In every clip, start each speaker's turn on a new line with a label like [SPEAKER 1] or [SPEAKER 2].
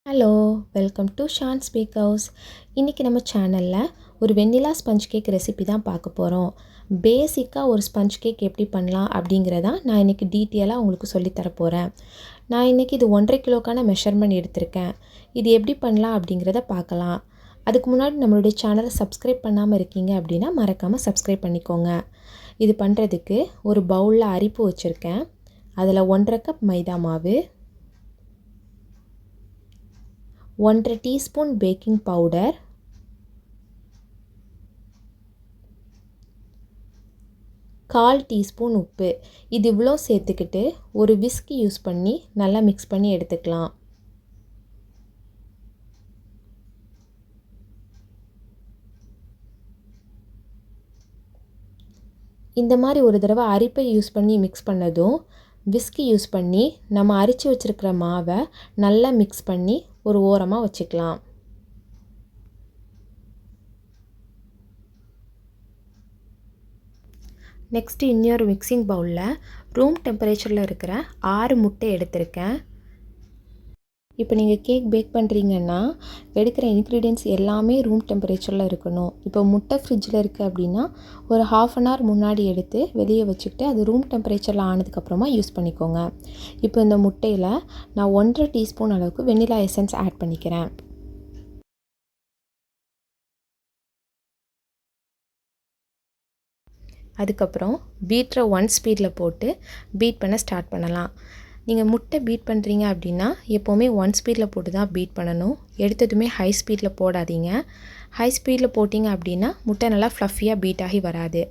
[SPEAKER 1] Hello, welcome to Shan's bake house. இன்றைக்கி நம்ம சேனலில் ஒரு வெண்ணிலா ஸ்பஞ்ச் கேக் ரெசிபி தான் பார்க்க போகிறோம். பேசிக்காக ஒரு ஸ்பஞ்ச் கேக் எப்படி பண்ணலாம் அப்படிங்கிறதான் நான் இன்றைக்கி டீட்டெயிலாக உங்களுக்கு சொல்லித்தர போகிறேன். நான் இன்றைக்கி இது 1.5 கிலோக்கான மெஷர்மெண்ட் எடுத்திருக்கேன். இது எப்படி பண்ணலாம் அப்படிங்கிறத பார்க்கலாம். அதுக்கு முன்னாடி நம்மளுடைய சேனலை சப்ஸ்கிரைப் பண்ணாமல் இருக்கீங்க அப்படின்னா மறக்காமல் சப்ஸ்கிரைப் பண்ணிக்கோங்க. இது பண்ணுறதுக்கு ஒரு பவுலில் அரிப்பு வச்சுருக்கேன். அதில் 1.5 கப் மைதா மாவு, 1/2 டீஸ்பூன் பேக்கிங் பவுடர், 1/4 டீஸ்பூன் உப்பு, இது இவ்வளோ சேர்த்துக்கிட்டு ஒரு விஸ்க் யூஸ் பண்ணி நல்லா மிக்ஸ் பண்ணி எடுத்துக்கலாம். இந்த மாதிரி ஒரு தடவை அரிப்பை யூஸ் பண்ணி மிக்ஸ் பண்ணதும் விஸ்க் யூஸ் பண்ணி நம்ம அரிச்சு வச்சுருக்கிற மாவை நல்லா மிக்ஸ் பண்ணி ஒரு ஓரமாக வச்சுக்கலாம். நெக்ஸ்ட்டு இன்னொரு மிக்சிங் பவுலில் ரூம் டெம்பரேச்சரில் இருக்கிற 6 முட்டை எடுத்திருக்கேன். இப்போ நீங்கள் கேக் பேக் பண்ணுறீங்கன்னா எடுக்கிற இன்க்ரீடியன்ட்ஸ் எல்லாமே ரூம் டெம்பரேச்சரில் இருக்கணும். இப்போ முட்டை ஃப்ரிட்ஜில் இருக்குது அப்படின்னா ஒரு 1/2 அன் ஹவர் முன்னாடி எடுத்து வெளியே வச்சுக்கிட்டு அது ரூம் டெம்பரேச்சரில் ஆனதுக்கப்புறமா யூஸ் பண்ணிக்கோங்க. இப்போ இந்த முட்டையில் நான் 1.5 டீஸ்பூன் அளவுக்கு வெண்ணிலா எசன்ஸ் ஆட் பண்ணிக்கிறேன். அதுக்கப்புறம் பீட்டரை 1 ஸ்பீடில் போட்டு பீட் பண்ண ஸ்டார்ட் பண்ணலாம். நீங்கள் முட்டை பீட் பண்ணுறீங்க அப்படின்னா எப்போவுமே 1 ஸ்பீடில் போட்டு தான் பீட் பண்ணணும். எடுத்ததுமே ஹை ஸ்பீடில் போடாதீங்க. ஹை ஸ்பீடில் போட்டிங்க அப்படின்னா முட்டை நல்லா ஃப்ளஃபியாக பீட் ஆகி வராது.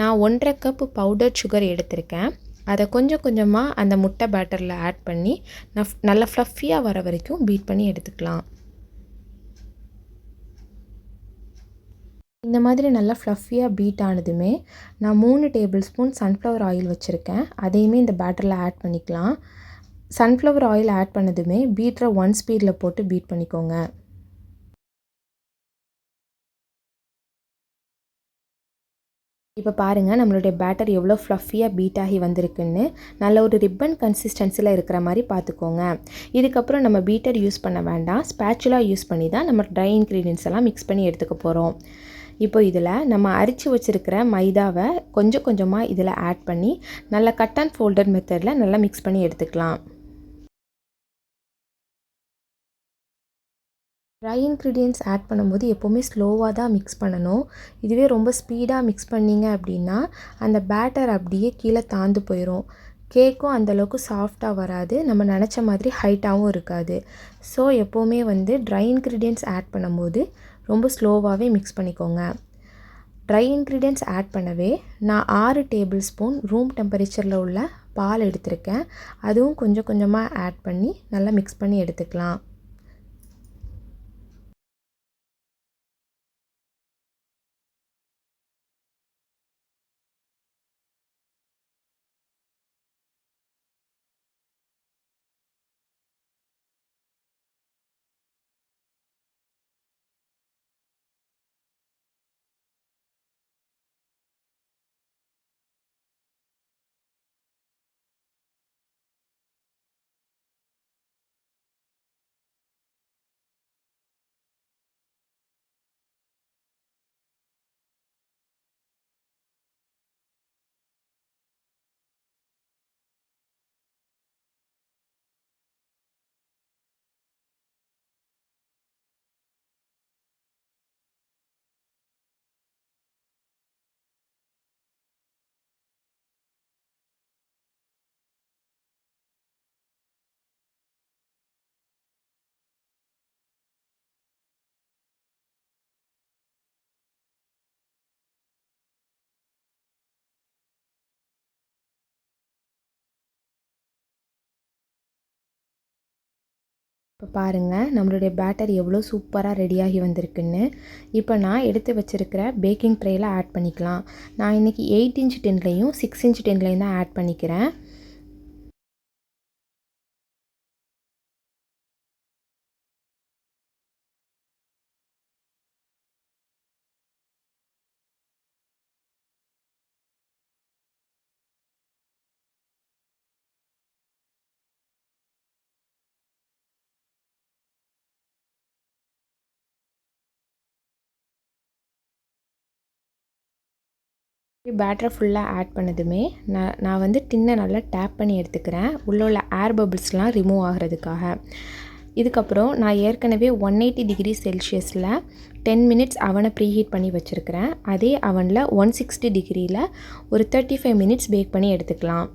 [SPEAKER 1] நான் 1.5 கப் பவுடர் சுகர் எடுத்திருக்கேன். அதை கொஞ்சம் கொஞ்சமாக அந்த முட்டை பேட்டரில் ஆட் பண்ணி நல்லா ஃப்ளஃபியாக வர வரைக்கும் பீட் பண்ணி எடுத்துக்கலாம். இந்த மாதிரி நல்லா ஃப்ளஃபியாக பீட் ஆனதுமே நான் 3 டேபிள் ஸ்பூன் சன்ஃப்ளவர் ஆயில் வச்சுருக்கேன். அதையுமே இந்த பேட்டரில் ஆட் பண்ணிக்கலாம். சன்ஃப்ளவர் ஆயில் ஆட் பண்ணதுமே பீட்டரை 1 ஸ்பீடில் போட்டு பீட் பண்ணிக்கோங்க. இப்போ பாருங்கள் நம்மளுடைய பேட்டர் எவ்வளோ ஃப்ளஃபியாக பீட் ஆகி வந்திருக்குன்னு. நல்ல ஒரு ரிப்பன் கன்சிஸ்டன்சியில் இருக்கிற மாதிரி பார்த்துக்கோங்க. இதுக்கப்புறம் நம்ம பீட்டர் யூஸ் பண்ண வேண்டாம். ஸ்பேச்சுலா யூஸ் பண்ணி தான் நம்ம ட்ரை இன்க்ரீடியன்ட்ஸ் எல்லாம் மிக்ஸ் பண்ணி எடுத்துக்க போகிறோம். இப்போ இதில் நம்ம அரிச்சு வச்சுருக்கிற மைதாவை கொஞ்சம் கொஞ்சமாக இதில் ஆட் பண்ணி நல்லா கட் அண்ட் ஃபோல்டட் மெத்தடில் நல்லா மிக்ஸ் பண்ணி எடுத்துக்கலாம். ட்ரை இன்க்ரீடியன்ட்ஸ் ஆட் பண்ணும்போது எப்போவுமே ஸ்லோவாக தான் மிக்ஸ் பண்ணணும். இதுவே ரொம்ப ஸ்பீடாக மிக்ஸ் பண்ணிங்க அப்படின்னா அந்த பேட்டர் அப்படியே கீழே தாழ்ந்து போயிடும். கேக்கும் அந்தளவுக்கு சாஃப்டாக வராது, நம்ம நினச்ச மாதிரி ஹைட்டாகவும் இருக்காது. ஸோ எப்போவுமே ட்ரை இன்க்ரீடியன்ட்ஸ் ஆட் பண்ணும்போது ரொம்ப ஸ்லோவாகவே மிக்ஸ் பண்ணிக்கோங்க. ட்ரை இன்க்ரீடியன்ட்ஸ் ஆட் பண்ணவே நான் 6 டேபிள் ஸ்பூன் ரூம் டெம்பரேச்சரில் உள்ள பால் எடுத்திருக்கேன். அதுவும் கொஞ்சம் கொஞ்சமாக ஆட் பண்ணி நல்லா மிக்ஸ் பண்ணி எடுத்துக்கலாம். இப்போ பாருங்கள் நம்மளுடைய பேட்டர் எவ்வளோ சூப்பராக ரெடியாகி வந்திருக்குன்னு. இப்போ நான் எடுத்து வச்சுருக்கிற பேக்கிங் ட்ரேயில் ஆட் பண்ணிக்கலாம். நான் இன்றைக்கி 8 இன்ச் டின்லையும் 6 இன்ச் டின்லையும் தான் ஆட் பண்ணிக்கிறேன். பேட்டரை ஃபுல்லாக ஆட் பண்ணதுமே நான் வந்து டின்னை நல்லா டேப் பண்ணி எடுத்துக்கிறேன், உள்ளே உள்ள ஏர் பபிள்ஸ்லாம் ரிமூவ் ஆகிறதுக்காக. இதுக்கப்புறம் நான் ஏற்கனவே 180 டிகிரி செல்சியஸில் 10 மினிட்ஸ் அவனை ப்ரீஹீட் பண்ணி வச்சுருக்கிறேன். அதே அவனில் 160 டிகிரியில் ஒரு 35 மினிட்ஸ் பேக் பண்ணி எடுத்துக்கலாம்.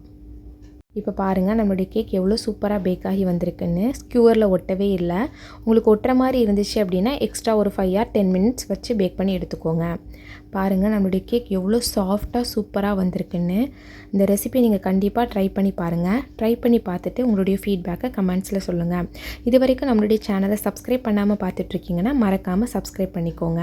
[SPEAKER 1] இப்போ பாருங்கள் நம்மளுடைய கேக் எவ்வளோ சூப்பராக பேக் ஆகி வந்திருக்குன்னு. ஸ்க்யூவரில் ஒட்டவே இல்லை. உங்களுக்கு ஒட்டுற மாதிரி இருந்துச்சு அப்படின்னா எக்ஸ்ட்ரா ஒரு 5 or 10 மினிட்ஸ் வச்சு பேக் பண்ணி எடுத்துக்கோங்க. பாருங்கள் நம்மளுடைய கேக் எவ்வளோ சாஃப்டாக சூப்பராக வந்திருக்குன்னு. இந்த ரெசிபி நீங்கள் கண்டிப்பாக ட்ரை பண்ணி பாருங்கள். ட்ரை பண்ணி பார்த்துட்டு உங்களுடைய ஃபீட்பேக்கை கமெண்ட்ஸில் சொல்லுங்கள். இது வரைக்கும் நம்மளுடைய சேனலை சப்ஸ்கிரைப் பண்ணாமல் பார்த்துட்ருக்கீங்கன்னா மறக்காமல் சப்ஸ்கிரைப் பண்ணிக்கோங்க.